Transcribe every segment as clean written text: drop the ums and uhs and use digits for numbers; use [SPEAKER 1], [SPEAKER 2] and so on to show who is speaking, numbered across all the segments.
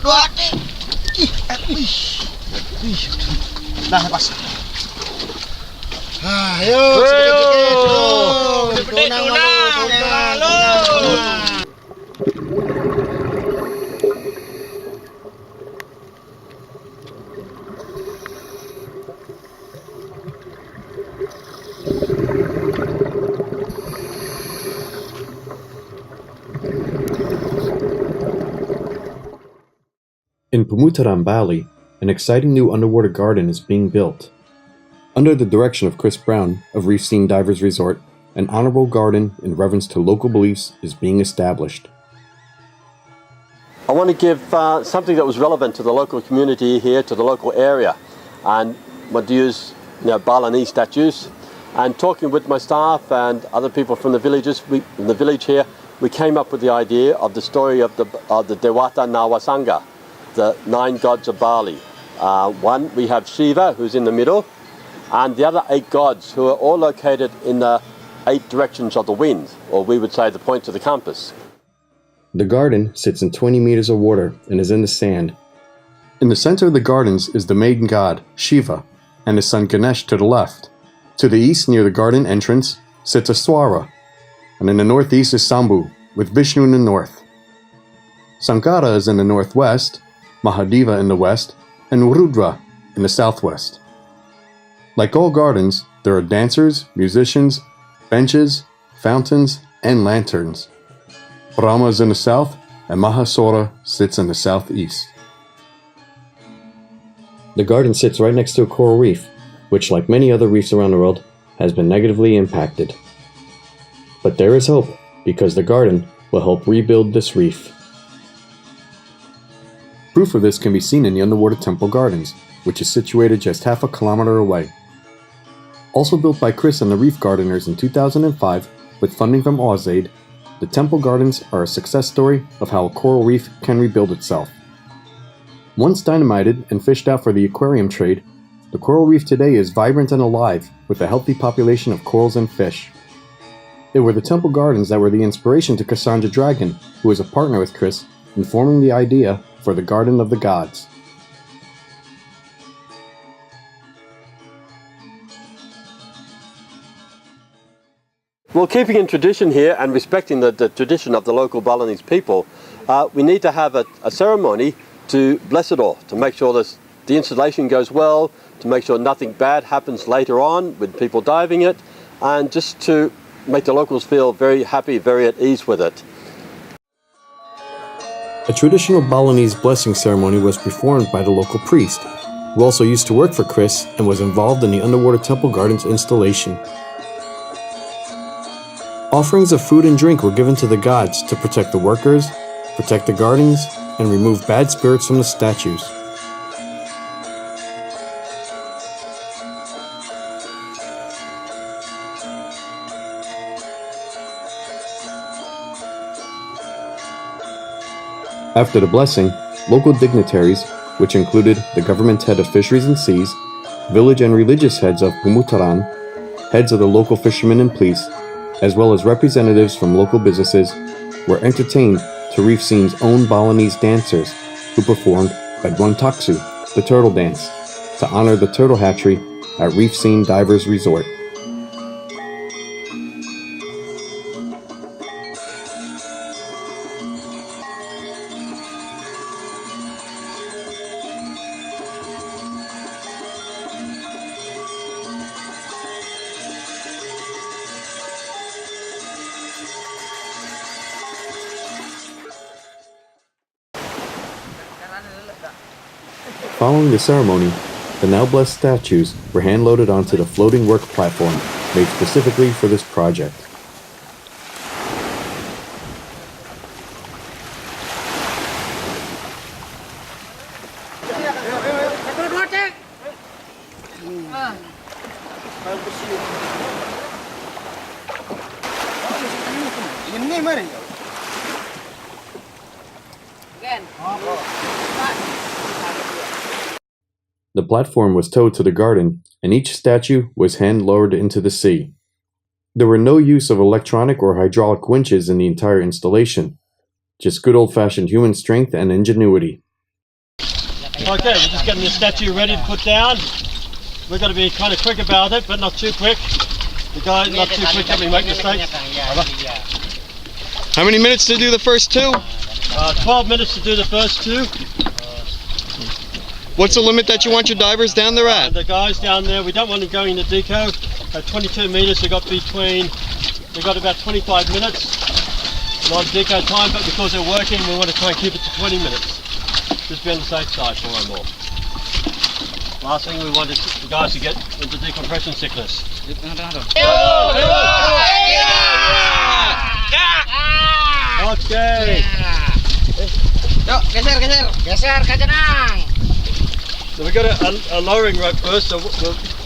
[SPEAKER 1] dua nih. Nah, pas. Ayo, sedikit-sedikit. Tunang.
[SPEAKER 2] In Pemuteran Bali, an exciting new underwater garden is being built. Under the direction of Chris Brown of Reef Scene Divers Resort, an honorable garden in reverence to local beliefs is being established.
[SPEAKER 3] I want to give something that was relevant to the local community here, to the local area, and want to use Balinese statues. And talking with my staff and other people from the villages, in the village here, we came up with the idea of the story of the Dewata Nawasanga, the 9 gods of Bali. One, we have Shiva, who's in the middle, and the other 8 gods, who are all located in the 8 directions of the wind, or we would say the points of the compass.
[SPEAKER 2] The garden sits in 20 meters of water and is in the sand. In the center of the gardens is the main god, Shiva, and his son Ganesh to the left. To the east, near the garden entrance, sits a Swara, and in the northeast is Sambhu, with Vishnu in the north. Sankara is in the northwest, Mahadeva in the west, and Rudra in the southwest. Like all gardens, there are dancers, musicians, benches, fountains, and lanterns. Brahma is in the south, and Mahasora sits in the southeast. The garden sits right next to a coral reef, which, like many other reefs around the world, has been negatively impacted. But there is hope, because the garden will help rebuild this reef. Proof of this can be seen in the underwater temple gardens, which is situated just half a kilometer away. Also built by Chris and the Reef Gardeners in 2005 with funding from AusAid, the temple gardens are a success story of how a coral reef can rebuild itself. Once dynamited and fished out for the aquarium trade, the coral reef today is vibrant and alive with a healthy population of corals and fish. It were the temple gardens that were the inspiration to Cassandra Dragon, who was a partner with Chris in forming the idea for the Garden of the Gods.
[SPEAKER 3] Well, keeping in tradition here and respecting the tradition of the local Balinese people, we need to have a ceremony to bless it all, to make sure the installation goes well, to make sure nothing bad happens later on with people diving it, and just to make the locals feel very happy, very at ease with it.
[SPEAKER 2] A traditional Balinese blessing ceremony was performed by the local priest, who also used to work for Chris and was involved in the underwater temple gardens installation. Offerings of food and drink were given to the gods to protect the workers, protect the gardens, and remove bad spirits from the statues. After the blessing, local dignitaries, which included the government head of fisheries and seas, village and religious heads of Pemuteran, heads of the local fishermen and police, as well as representatives from local businesses, were entertained to Reef Scene's own Balinese dancers, who performed Badwan Taksu, the turtle dance, to honor the turtle hatchery at Reef Scene Divers Resort. Following the ceremony, the now blessed statues were hand-loaded onto the floating work platform made specifically for this project. The platform was towed to the garden, and each statue was hand-lowered into the sea. There were no use of electronic or hydraulic winches in the entire installation, just good old-fashioned human strength and ingenuity.
[SPEAKER 3] Okay, we're just getting the statue ready to put down. We've got to be kind of quick about it, but not too quick. The guy, not too quick that we make mistakes.
[SPEAKER 2] How many minutes to do the first two?
[SPEAKER 3] 12 minutes to do the first two.
[SPEAKER 2] What's the limit that you want your divers down there at?
[SPEAKER 3] The guys down there, we don't want them going to deco. At 22 meters, they got about 25 minutes. Not deco time, but because they're working, we want to try and keep it to 20 minutes. Just be on the safe side more and more. Last thing we want is the guys to get into decompression sickness. Okay. So we got a lowering rope first, so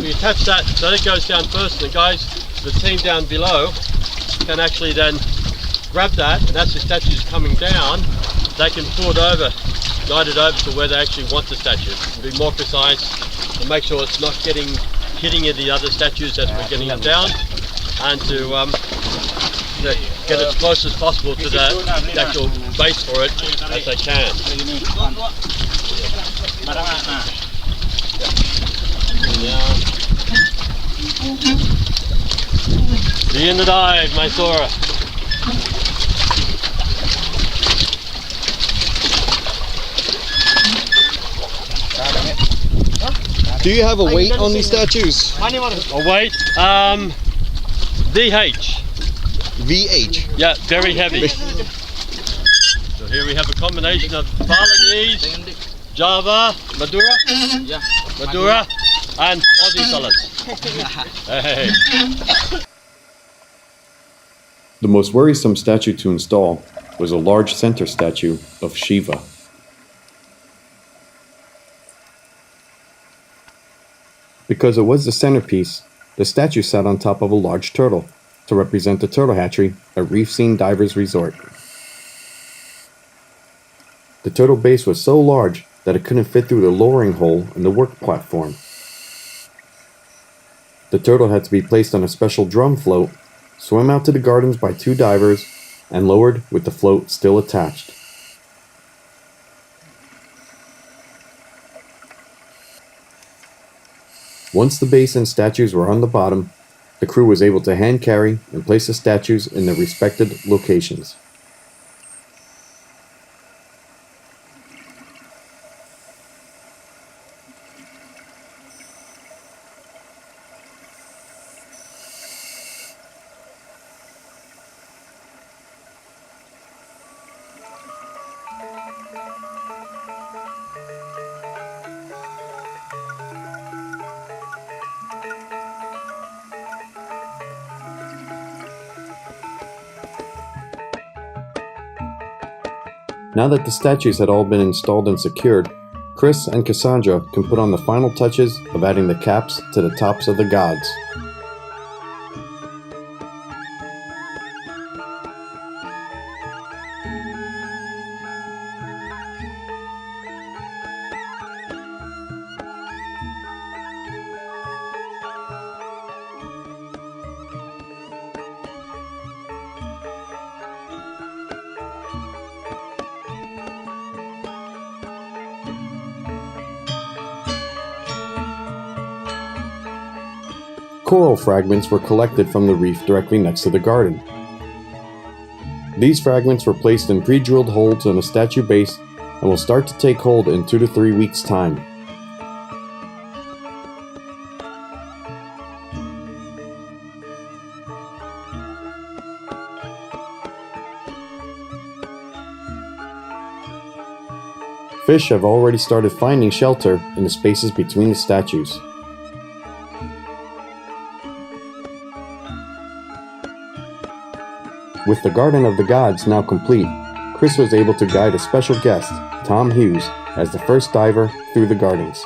[SPEAKER 3] we attach that so it goes down first. The guys, the team down below, can actually then grab that, and as the statue's coming down, they can pull it over, guide it over to where they actually want the statue. Be more precise and make sure it's not hitting the other statues as we're getting them down, and to get as close as possible to the actual base for it as they can. See you in the dive, my Sora.
[SPEAKER 2] Do you have a weight on these statues?
[SPEAKER 3] A weight? VH.
[SPEAKER 2] VH.
[SPEAKER 3] Yeah, very heavy. So here we have a combination of Balinese, Java, Madura, and Aussie fellas. Hey.
[SPEAKER 2] The most worrisome statue to install was a large center statue of Shiva. Because it was the centerpiece, the statue sat on top of a large turtle to represent the turtle hatchery at Reef Scene Divers Resort. The turtle base was so large that it couldn't fit through the lowering hole in the work platform. The turtle had to be placed on a special drum float, swum out to the gardens by 2 divers, and lowered with the float still attached. Once the base and statues were on the bottom, the crew was able to hand carry and place the statues in their respected locations. Now that the statues had all been installed and secured, Chris and Cassandra can put on the final touches of adding the caps to the tops of the gods. Coral fragments were collected from the reef directly next to the garden. These fragments were placed in pre-drilled holes in the statue base and will start to take hold in 2 to 3 weeks' time. Fish have already started finding shelter in the spaces between the statues. With the Garden of the Gods now complete, Chris was able to guide a special guest, Tom Hughes, as the first diver through the gardens.